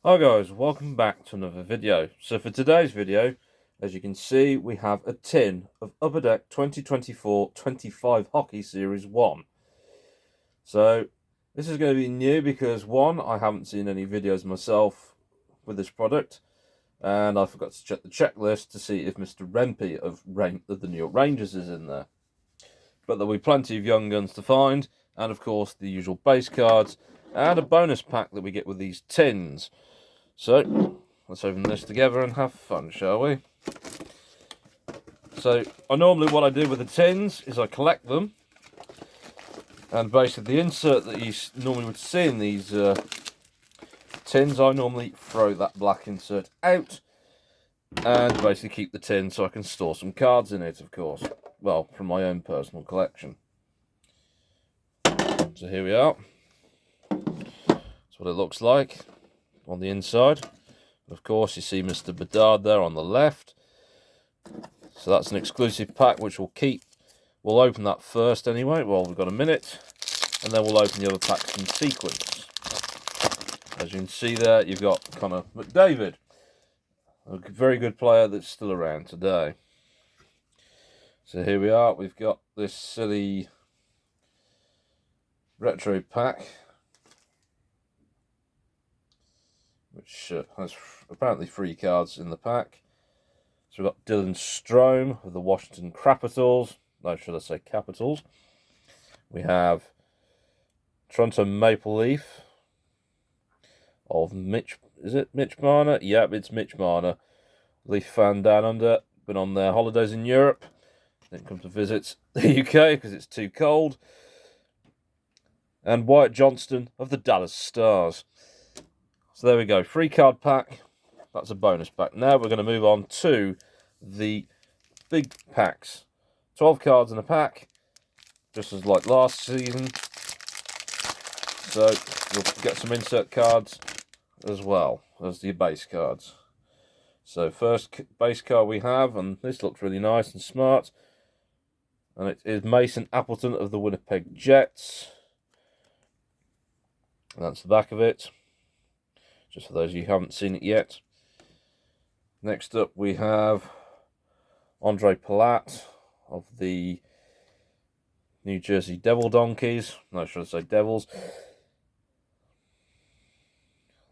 Hi guys, welcome back to another video. So for today's video, as you can see, we have a tin of Upper Deck 2024-25 Hockey Series 1. So this is going to be new because one, I haven't seen any videos myself with this product, and I forgot to check the checklist to see if Mr. Rempe of the New York Rangers is in there. But there'll be plenty of young guns to find, and of course the usual base cards, and a bonus pack that we get with these tins. So, let's open this together and have fun, shall we? So, what I do with the tins is I collect them, and basically the insert that you normally would see in these tins, I normally throw that black insert out, and basically keep the tin so I can store some cards in it, of course. Well, from my own personal collection. So here we are. That's what it looks like on the inside. Of course, you see Mr. Bedard there on the left. So that's an exclusive pack which we'll keep. We'll open that first anyway. Well, we've got a minute. And then we'll open the other packs in sequence. As you can see there, you've got Connor McDavid. A very good player that's still around today. So here we are. We've got this silly retro pack, which has apparently 3 cards in the pack. So we've got Dylan Strome of the Washington Capitals. No, should I say Capitals? We have Toronto Maple Leaf of Mitch. Is it Mitch Marner? Yep, it's Mitch Marner. Leaf fan down under. Been on their holidays in Europe. Didn't come to visit the UK because it's too cold. And Wyatt Johnston of the Dallas Stars. So there we go. 3 card pack. That's a bonus pack. Now we're going to move on to the big packs. 12 cards in a pack. Just as like last season. So we'll get some insert cards as well as the base cards. So first base card we have, and this looks really nice and smart. And it is Mason Appleton of the Winnipeg Jets. And that's the back of it. Just for those of you who haven't seen it yet. Next up we have Andre Palat of the New Jersey Devil Donkeys. No, should I say Devils?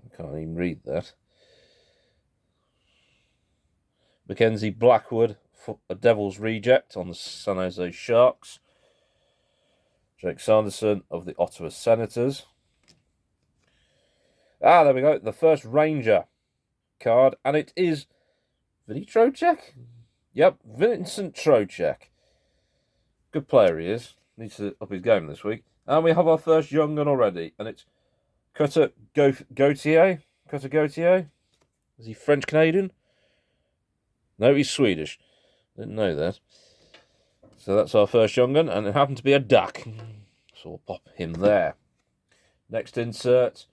I can't even read that. Mackenzie Blackwood, a Devils reject on the San Jose Sharks. Jake Sanderson of the Ottawa Senators. Ah, there we go. The first Ranger card, and it is Vinny Trocheck? Yep, Vincent Trocheck. Good player he is. Needs to up his game this week. And we have our first young gun already, and it's Cutter Gauthier. Cutter Gauthier? Is he French-Canadian? No, he's Swedish. Didn't know that. So that's our first young gun, and it happened to be a duck. So we'll pop him there. Next insert.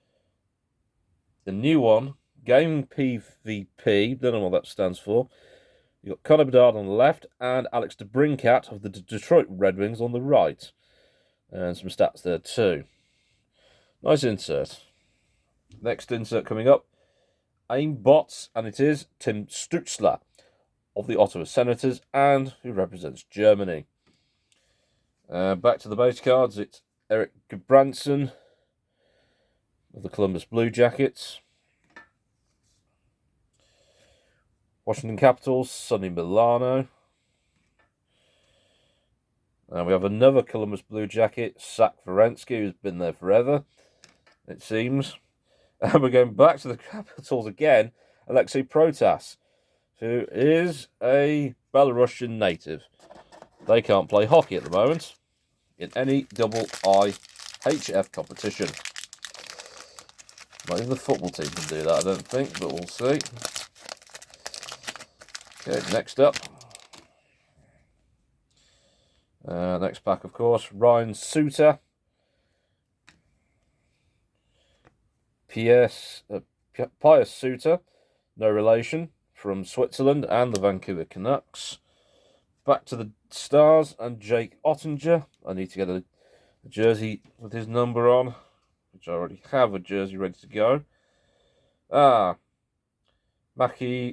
The new one, Game PvP. Don't know what that stands for. You've got Connor Bedard on the left and Alex DeBrincat of the Detroit Red Wings on the right. And some stats there too. Nice insert. Next insert coming up. Aim bots, and it is Tim Stutzler of the Ottawa Senators and who represents Germany. Back to the base cards. It's Eric Gudbranson of the Columbus Blue Jackets. Washington Capitals, Sonny Milano. And we have another Columbus Blue Jacket, Zach Werenski, who's been there forever, it seems. And we're going back to the Capitals again, Alexei Protas, who is a Belarusian native. They can't play hockey at the moment in any IIHF competition. Not even the football team can do that, I don't think, but we'll see. Okay, next up. Next pack, of course, Ryan Suter. Pius Suter, no relation, from Switzerland and the Vancouver Canucks. Back to the Stars and Jake Ottinger. I need to get a jersey with his number on, which I already have a jersey ready to go. Maki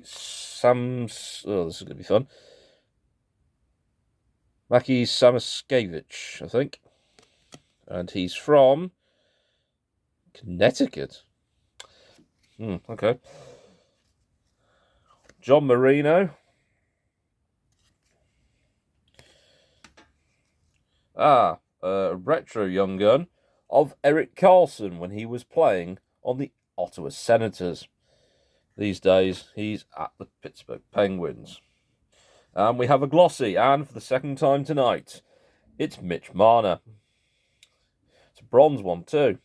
Sams. Oh, this is going to be fun. Maki Samaskevich, I think. And he's from Connecticut. Okay. John Marino. Retro young gun of Erik Karlsson when he was playing on the Ottawa Senators. These days, he's at the Pittsburgh Penguins. And we have a glossy, and for the second time tonight, it's Mitch Marner. It's a bronze one too.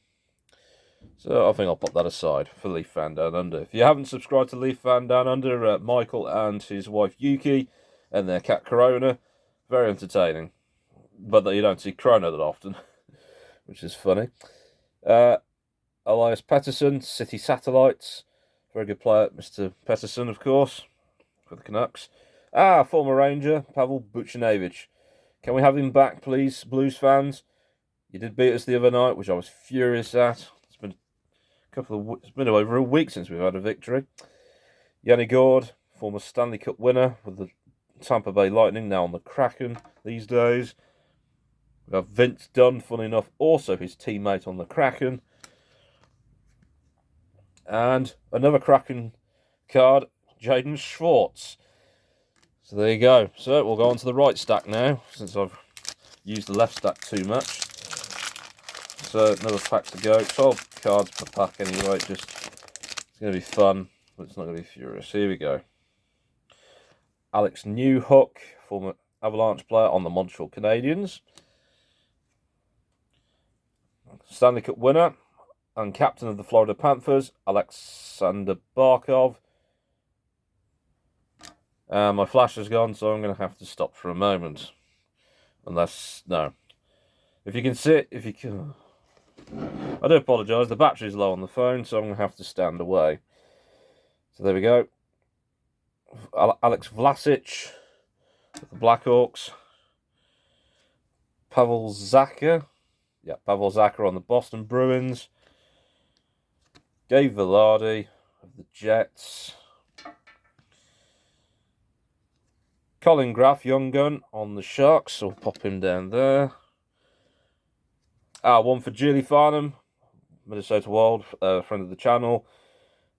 So I think I'll put that aside for Leaf Fan Down Under. If you haven't subscribed to Leaf Fan Down Under, Michael and his wife Yuki and their cat Corona, very entertaining. But you don't see Corona that often, which is funny. Elias Pettersson, City Satellites, very good player, Mr. Pettersson, of course, for the Canucks. Former Ranger, Pavel Buchnevich. Can we have him back, please, Blues fans? You did beat us the other night, which I was furious at. It's been over a week since we've had a victory. Yanni Gourde, former Stanley Cup winner with the Tampa Bay Lightning, now on the Kraken these days. We have Vince Dunn, funny enough, also his teammate on the Kraken. And another Kraken card, Jaden Schwartz. So there you go. So we'll go on to the right stack now, since I've used the left stack too much. So another pack to go. 12 cards per pack anyway. It's going to be fun, but it's not going to be furious. Here we go. Alex Newhook, former Avalanche player on the Montreal Canadiens. Stanley Cup winner and captain of the Florida Panthers, Alexander Barkov. My flash has gone, so I'm going to have to stop for a moment. No. If you can see it, I do apologise, the battery's low on the phone, so I'm going to have to stand away. So there we go. Alex Vlasic with the Blackhawks. Pavel Zacha. Yeah, Pavel Zacha on the Boston Bruins. Gabe Velarde of the Jets. Colin Graff, young gun, on the Sharks, so we'll pop him down there. One for Julie Farnham, Minnesota Wild, friend of the channel.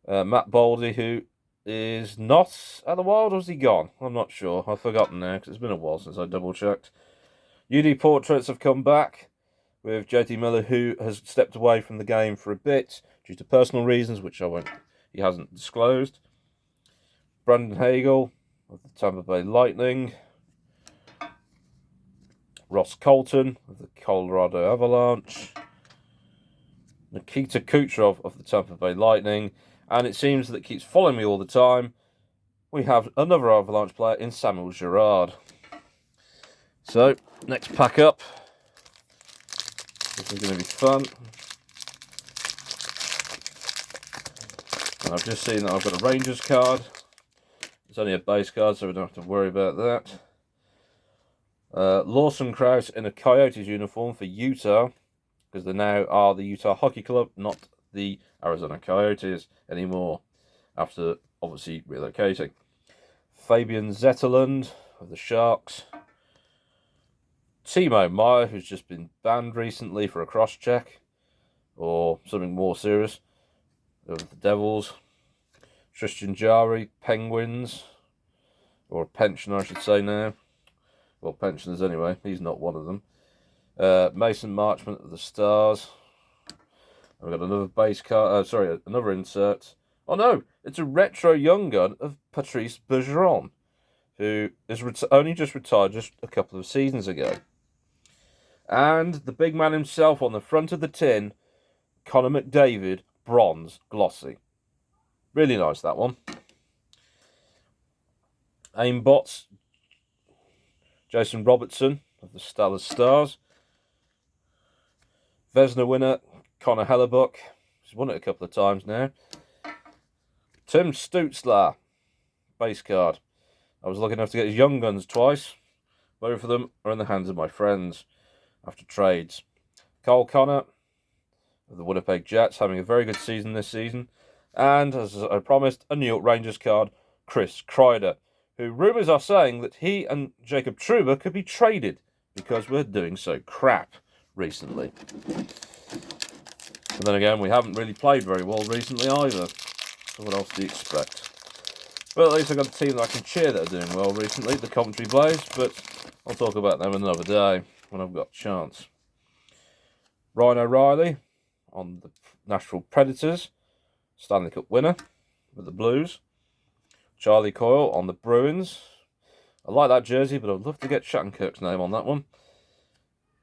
Matt Baldy, who is not at the Wild, or is he gone? I'm not sure. I've forgotten now, because it's been a while since I double-checked. UD Portraits have come back, with JT Miller, who has stepped away from the game for a bit, due to personal reasons, which he hasn't disclosed. Brandon Hagel of the Tampa Bay Lightning. Ross Colton of the Colorado Avalanche. Nikita Kucherov of the Tampa Bay Lightning. And it seems that keeps following me all the time. We have another Avalanche player in Samuel Girard. So, next pack up. This is going to be fun. And I've just seen that I've got a Rangers card. It's only a base card, so we don't have to worry about that. Lawson Krause in a Coyotes uniform for Utah, because they now are the Utah Hockey Club, not the Arizona Coyotes anymore, after obviously relocating. Fabian Zetterlund of the Sharks. Timo Meyer, who's just been banned recently for a cross-check, or something more serious, of the Devils. Tristan Jarry, Penguins, or a pensioner I should say now. Well, pensioners anyway, he's not one of them. Mason Marchment of the Stars. I've got another base card, another insert. Oh no, it's a retro young gun of Patrice Bergeron, who is only just retired just a couple of seasons ago. And the big man himself on the front of the tin, Connor McDavid, bronze glossy. Really nice, that one. Aimbots, Jason Robertson of the Dallas Stars. Vezina winner, Connor Hellebuck. He's won it a couple of times now. Tim Stützle, base card. I was lucky enough to get his Young Guns twice. Both of them are in the hands of my friends after trades. Cole Connor of the Winnipeg Jets, having a very good season this season. And, as I promised, a New York Rangers card, Chris Kreider, who rumours are saying that he and Jacob Trouba could be traded because we're doing so crap recently. But then again, we haven't really played very well recently either. So what else do you expect? But at least I've got a team that I can cheer that are doing well recently, the Coventry Blaze, but I'll talk about them another day when I've got a chance. Ryan O'Reilly on the Nashville Predators, Stanley Cup winner with the Blues. Charlie Coyle on the Bruins. I like that jersey, but I'd love to get Shattenkirk's name on that one.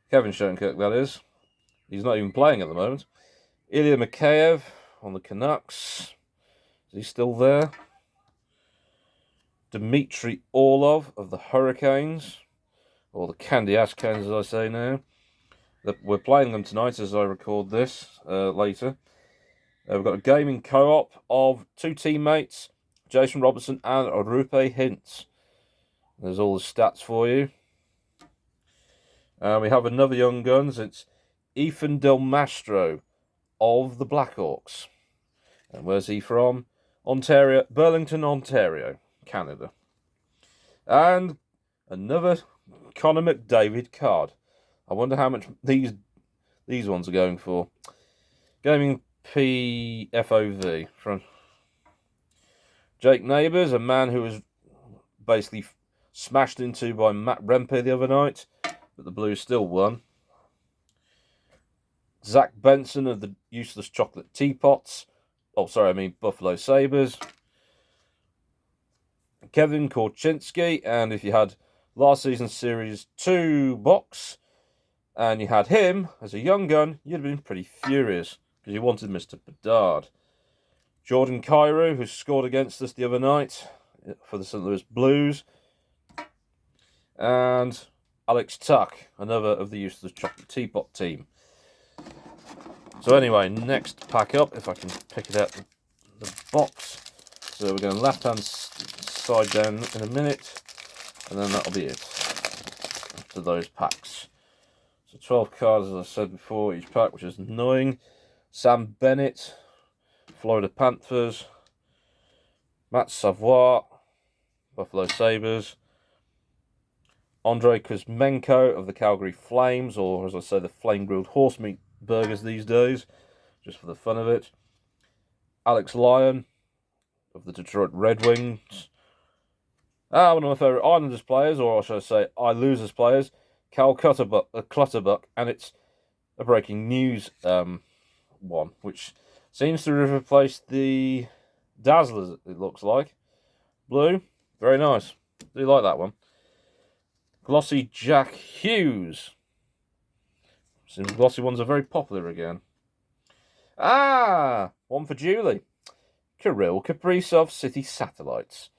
Kevin Shattenkirk, that is. He's not even playing at the moment. Ilya Mikheyev on the Canucks. Is he still there? Dmitry Orlov of the Hurricanes, or the Candy Ash Canes as I say now. We're playing them tonight as I record this later. We've got a gaming co-op of two teammates, Jason Robertson and Rupe Hintz. There's all the stats for you. We have another young guns. It's Ethan Del Mastro of the Blackhawks. And where's he from? Ontario, Burlington, Ontario, Canada. And another Connor McDavid card. I wonder how much these ones are going for. Gaming PFOV from Jake Neighbours, a man who was basically smashed into by Matt Rempe the other night, but the Blues still won. Zach Benson of the Useless Chocolate Teapots. Oh, sorry, I mean Buffalo Sabres. Kevin Korchinski, and if you had last season's Series 2 box, and you had him as a young gun, you'd have been pretty furious, because you wanted Mr. Bedard. Jordan Kyrou, who scored against us the other night for the St. Louis Blues. And Alex Tuck, another of the Useless Chocolate Teapot team. So anyway, next pack up, if I can pick it out the box. So we're going left-hand side down in a minute, and then that'll be it for those packs. So 12 cards, as I said before, each pack, which is annoying. Sam Bennett, Florida Panthers. Matt Savoie, Buffalo Sabres. Andrei Kuzmenko of the Calgary Flames, or as I say, the flame-grilled horse meat burgers these days, just for the fun of it. Alex Lyon of the Detroit Red Wings. One of my favourite Islanders players, or should I say Losers players, Cal Clutterbuck, and it's a breaking news one, which seems to have replaced the Dazzlers, it looks like. Blue, very nice. Do you like that one? Glossy Jack Hughes. Seems glossy ones are very popular again. One for Julie. Kirill Kaprizov, City Satellites.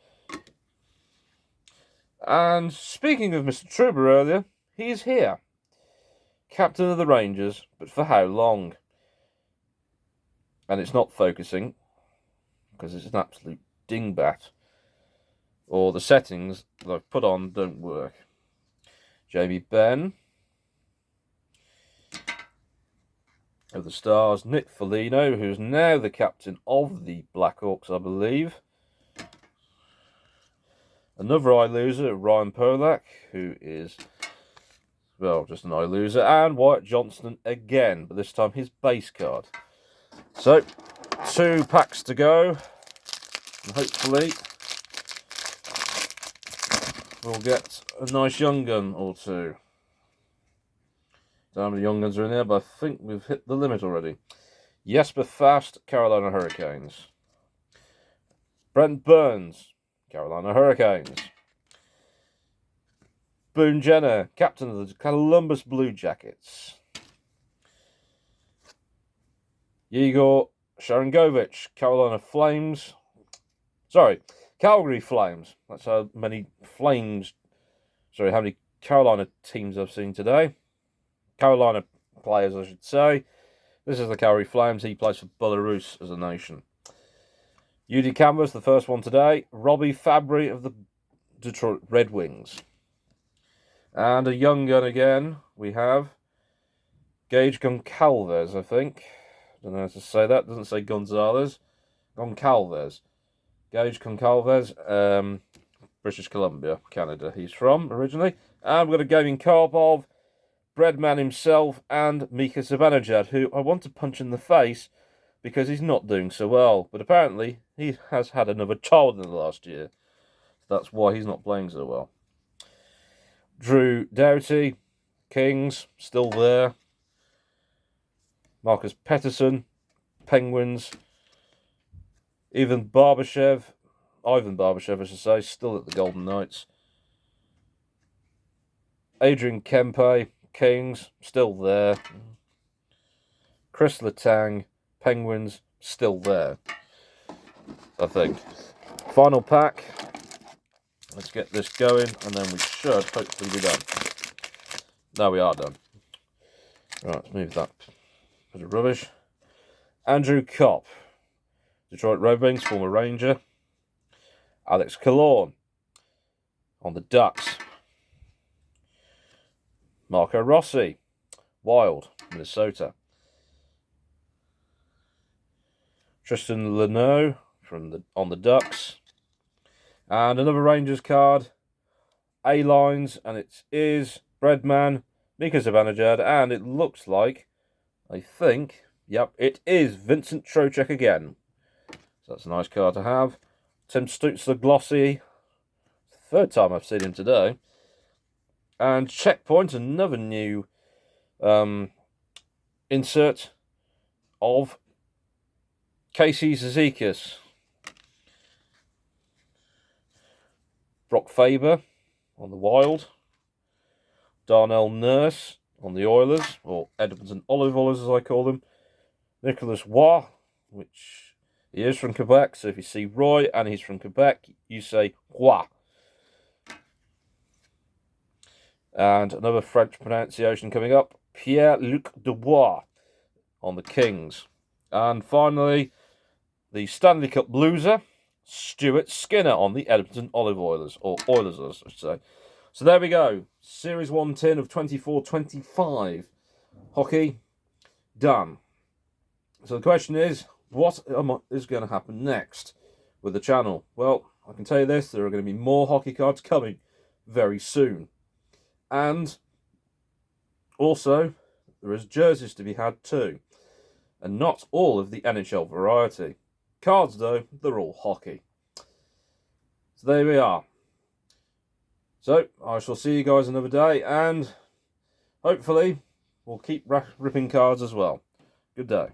And speaking of Mr. Trouba earlier, he's here. Captain of the Rangers, but for how long? And it's not focusing, because it's an absolute dingbat. Or the settings that I've put on don't work. Jamie Benn of the Stars, Nick Foligno, who's now the captain of the Blackhawks, I believe. Another eye loser, Ryan Polak, who is, well, just an eye loser. And Wyatt Johnston again, but this time his base card. So, 2 packs to go. And hopefully we'll get a nice young gun or two. Don't know how many young guns are in there, but I think we've hit the limit already. Jesper Fast, Carolina Hurricanes. Brent Burns, Carolina Hurricanes. Boone Jenner, captain of the Columbus Blue Jackets. Igor Sharangovich, Carolina Flames. Sorry, Calgary Flames. That's how many Flames. Sorry, how many Carolina teams I've seen today. Carolina players, I should say. This is the Calgary Flames. He plays for Belarus as a nation. UD Canvas, the first one today. Robbie Fabry of the Detroit Red Wings. And a young gun again. We have Gage Goncalves, I think. Don't know how to say that. Doesn't say Gonzalez. Goncalves. Gage Goncalves, British Columbia, Canada. He's from originally. And we've got a gaming co-op of Breadman himself and Mika Zibanejad, who I want to punch in the face because he's not doing so well. But apparently he has had another child in the last year. That's why he's not playing so well. Drew Doughty, Kings, still there. Marcus Pettersson, Penguins. Ivan Barbashev, I should say, still at the Golden Knights. Adrian Kempe, Kings, still there. Chris Letang, Penguins, still there, I think. Final pack. Let's get this going, and then we should hopefully be done. No, we are done. Right, let's move that bit of rubbish. Andrew Kopp, Detroit Red Wings, former Ranger. Alex Killorn on the Ducks. Marco Rossi, Wild, Minnesota. Tristan Luneau on the Ducks. And another Rangers card, A-Lines, and it is Breadman, Mika Zibanejad, and it looks like, I think, yep, it is Vincent Trocheck again. So that's a nice card to have. Tim Stützle Glossy, third time I've seen him today. And Checkpoint, another new insert of Casey Zizekas. Brock Faber on the Wild. Darnell Nurse on the Oilers, or Edmonton Olive Oilers as I call them. Nicholas Waugh, which he is from Quebec, so if you see Roy and he's from Quebec, you say Waugh. And another French pronunciation coming up, Pierre-Luc Dubois on the Kings. And finally, the Stanley Cup loser, Stuart Skinner on the Edmonton Olive Oilers, or Oilers, I should say. So there we go. Series 110 of 24-25. Hockey, done. So the question is, what is going to happen next with the channel? Well, I can tell you this, there are going to be more hockey cards coming very soon. And also, there is jerseys to be had too. And not all of the NHL variety. Cards, though, they're all hockey. So there we are. So, I shall see you guys another day, and hopefully we'll keep ripping cards as well. Good day.